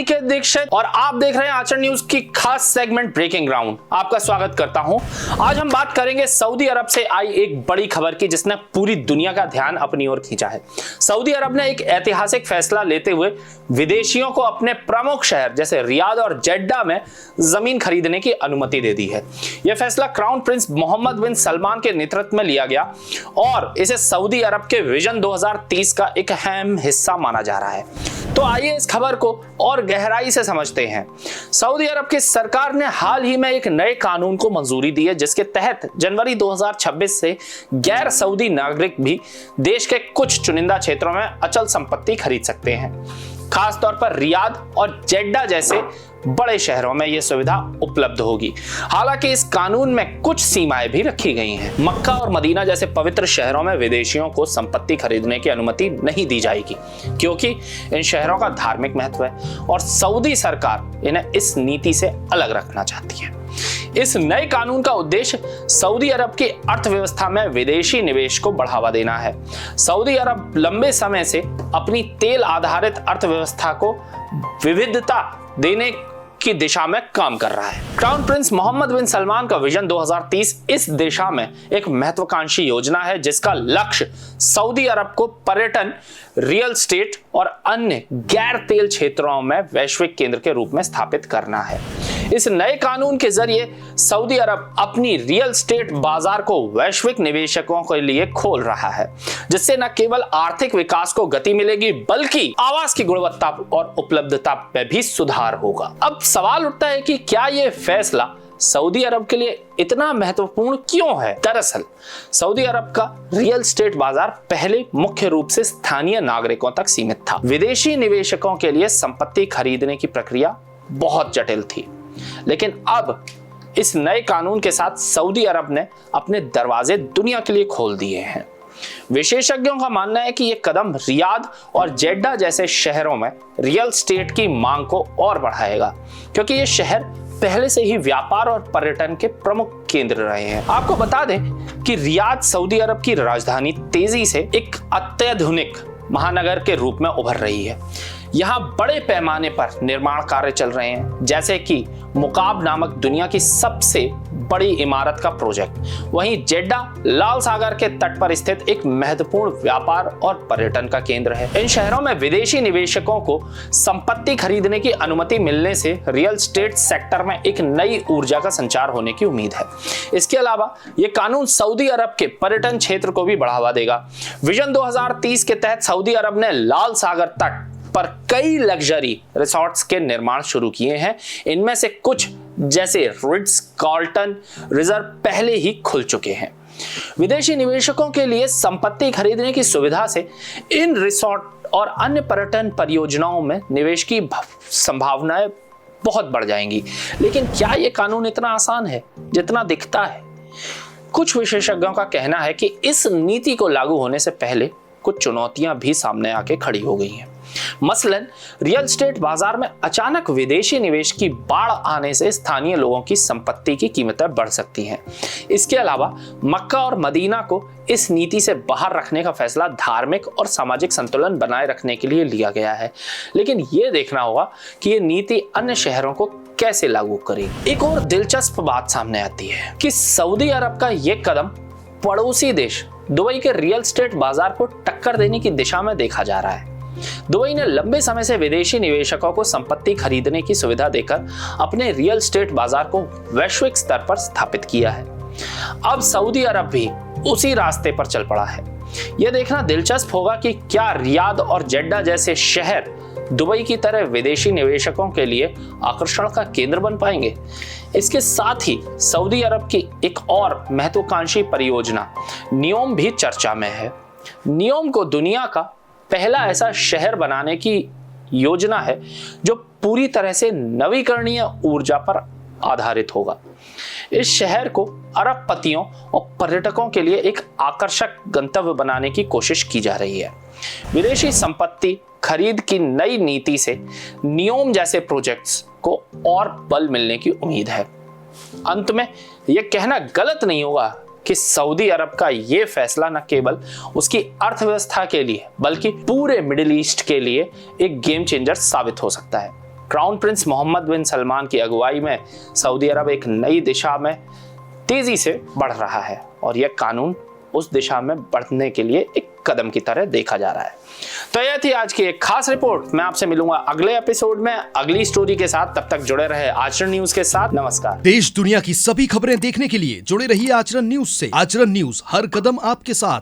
निकेत दीक्षित और आप देख रहे हैं आचर न्यूज की खास सेगमेंट ब्रेकिंग ग्राउंड। आपका स्वागत करता हूं। आज हम बात करेंगे सऊदी अरब से आई एक बड़ी खबर की जिसने पूरी दुनिया का ध्यान अपनी ओर खींचा है। सऊदी अरब ने एक ऐतिहासिक फैसला लेते हुए विदेशियों को अपने प्रमुख शहर जैसे रियाद और जेड्डा में जमीन खरीदने की अनुमति दे दी है। यह फैसला क्राउन प्रिंस मोहम्मद बिन सलमान के नेतृत्व में लिया गया और इसे सऊदी अरब के विजन 2030 का एक अहम हिस्सा माना जा रहा है। तो आइए इस खबर को और गहराई से समझते हैं। सऊदी अरब की सरकार ने हाल ही में एक नए कानून को मंजूरी दी है जिसके तहत जनवरी 2026 से गैर सऊदी नागरिक भी देश के कुछ चुनिंदा क्षेत्रों में अचल संपत्ति खरीद सकते हैं। खास तौर पर रियाद और जेड्डा जैसे बड़े शहरों में यह सुविधा उपलब्ध होगी। हालांकि इस कानून में कुछ सीमाएं भी रखी गई हैं। मक्का और मदीना जैसे पवित्र शहरों में विदेशियों को संपत्ति खरीदने की अनुमति नहीं दी जाएगी क्योंकि इन शहरों का धार्मिक महत्व है और सऊदी सरकार इन्हें इस नीति से अलग रखना चाहती है। इस नए कानून का उद्देश्य सऊदी अरब की अर्थव्यवस्था में विदेशी निवेश को बढ़ावा देना है। सऊदी अरब लंबे समय से अपनी तेल आधारित अर्थव्यवस्था को विविधता देने की दिशा में काम कर रहा है। क्राउन प्रिंस मोहम्मद बिन सलमान का विजन 2030 इस दिशा में एक महत्वाकांक्षी योजना है जिसका लक्ष्य सऊदी अरब को पर्यटन, रियल एस्टेट और अन्य गैर तेल क्षेत्रों में वैश्विक केंद्र के रूप में स्थापित करना है। इस नए कानून के जरिए सऊदी अरब अपनी रियल एस्टेट बाजार को वैश्विक निवेशकों के लिए खोल रहा है जिससे न केवल आर्थिक विकास को गति मिलेगी बल्कि आवास की गुणवत्ता और उपलब्धता में भी सुधार होगा। अब सवाल उठता है कि क्या यह फैसला सऊदी अरब के लिए इतना महत्वपूर्ण क्यों है? दरअसल सऊदी अरब का रियल एस्टेट बाजार पहले मुख्य रूप से स्थानीय नागरिकों तक सीमित था। विदेशी निवेशकों के लिए संपत्ति खरीदने की प्रक्रिया बहुत जटिल थी, लेकिन अब इस नए कानून के साथ सऊदी अरब ने अपने दरवाजे दुनिया के लिए खोल दिए हैं। विशेषज्ञों का मानना है कि यह कदम रियाद और जेड्डा जैसे शहरों में रियल एस्टेट की मांग को और बढ़ाएगा क्योंकि ये शहर पहले से ही व्यापार और पर्यटन के प्रमुख केंद्र रहे हैं। आपको बता दें कि रियाद सऊदी अरब की राजधानी तेजी से एक अत्याधुनिक महानगर के रूप में उभर रही है। यहाँ बड़े पैमाने पर निर्माण कार्य चल रहे हैं जैसे कि मुकाब नामक दुनिया की सबसे बड़ी इमारत का प्रोजेक्ट। वहीं जेड्डा लाल सागर के तट पर स्थित एक महत्वपूर्ण व्यापार और पर्यटन का केंद्र है। इन शहरों में विदेशी निवेशकों को संपत्ति खरीदने की अनुमति मिलने से रियल एस्टेट सेक्टर में एक नई ऊर्जा का संचार होने की उम्मीद है। इसके अलावा यह कानून सऊदी अरब के पर्यटन क्षेत्र को भी बढ़ावा देगा। विजन 2030 के तहत सऊदी अरब ने लाल सागर तट पर कई लग्जरी रिसोर्ट्स के निर्माण शुरू किए हैं। इनमें से कुछ जैसे रिट्ज कार्ल्टन रिजर्व पहले ही खुल चुके हैं। विदेशी निवेशकों के लिए संपत्ति खरीदने की सुविधा से इन रिसोर्ट और अन्य पर्यटन परियोजनाओं में निवेश की संभावनाएं बहुत बढ़ जाएंगी। लेकिन क्या यह कानून इतना आसान है जितना दिखता है? कुछ विशेषज्ञों का कहना है कि इस नीति को लागू होने से पहले कुछ चुनौतियां भी सामने आके खड़ी हो गई हैं। मसलन रियल एस्टेट बाजार में अचानक विदेशी निवेश की बाढ़ आने से स्थानीय लोगों की संपत्ति की कीमतें बढ़ सकती हैं। इसके अलावा मक्का और मदीना को इस नीति से बाहर रखने का फैसला धार्मिक और सामाजिक संतुलन बनाए रखने के लिए लिया गया है, लेकिन यह देखना होगा कि यह नीति अन्य शहरों को कैसे लागू करेगी। एक और दिलचस्प बात सामने आती है कि सऊदी अरब का यह कदम पड़ोसी देश दुबई के रियल एस्टेट बाजार को टक्कर देने की दिशा में देखा जा रहा है। दुबई ने लंबे समय से विदेशी निवेशकों को संपत्ति खरीदने की सुविधा देकर अपने रियल एस्टेट बाजार को वैश्विक स्तर पर स्थापित किया है। अब सऊदी अरब भी उसी रास्ते पर चल पड़ा है। यह देखना दिलचस्प होगा कि क्या रियाद और जेड्डा जैसे शहर दुबई की तरह विदेशी निवेशकों के लिए आकर्षण का केंद्र बन पाएंगे। इसके साथ ही सऊदी अरब की एक और महत्वाकांक्षी परियोजना नियोम भी चर्चा में है। नियोम को दुनिया का पहला ऐसा शहर बनाने की योजना है जो पूरी तरह से नवीकरणीय ऊर्जा पर आधारित होगा। इस शहर को अरबपतियों और पर्यटकों के लिए एक आकर्षक गंतव्य बनाने की कोशिश की जा रही है। विदेशी संपत्ति खरीद की नई नीति से नियोम जैसे प्रोजेक्ट्स को और बल मिलने की उम्मीद है। अंत में यह कहना गलत नहीं होगा कि सऊदी अरब का यह फैसला न केवल उसकी अर्थव्यवस्था के लिए बल्कि पूरे मिडिल ईस्ट के लिए एक गेम चेंजर साबित हो सकता है। क्राउन प्रिंस मोहम्मद बिन सलमान की अगुवाई में सऊदी अरब एक नई दिशा में तेजी से बढ़ रहा है और यह कानून उस दिशा में बढ़ने के लिए एक कदम की तरह देखा जा रहा है। तो यह थी आज की एक खास रिपोर्ट। मैं आपसे मिलूंगा अगले एपिसोड में अगली स्टोरी के साथ। तब तक जुड़े रहे आचरण न्यूज के साथ। नमस्कार। देश दुनिया की सभी खबरें देखने के लिए जुड़े रहिए आचरण न्यूज से। आचरण न्यूज, हर कदम आपके साथ।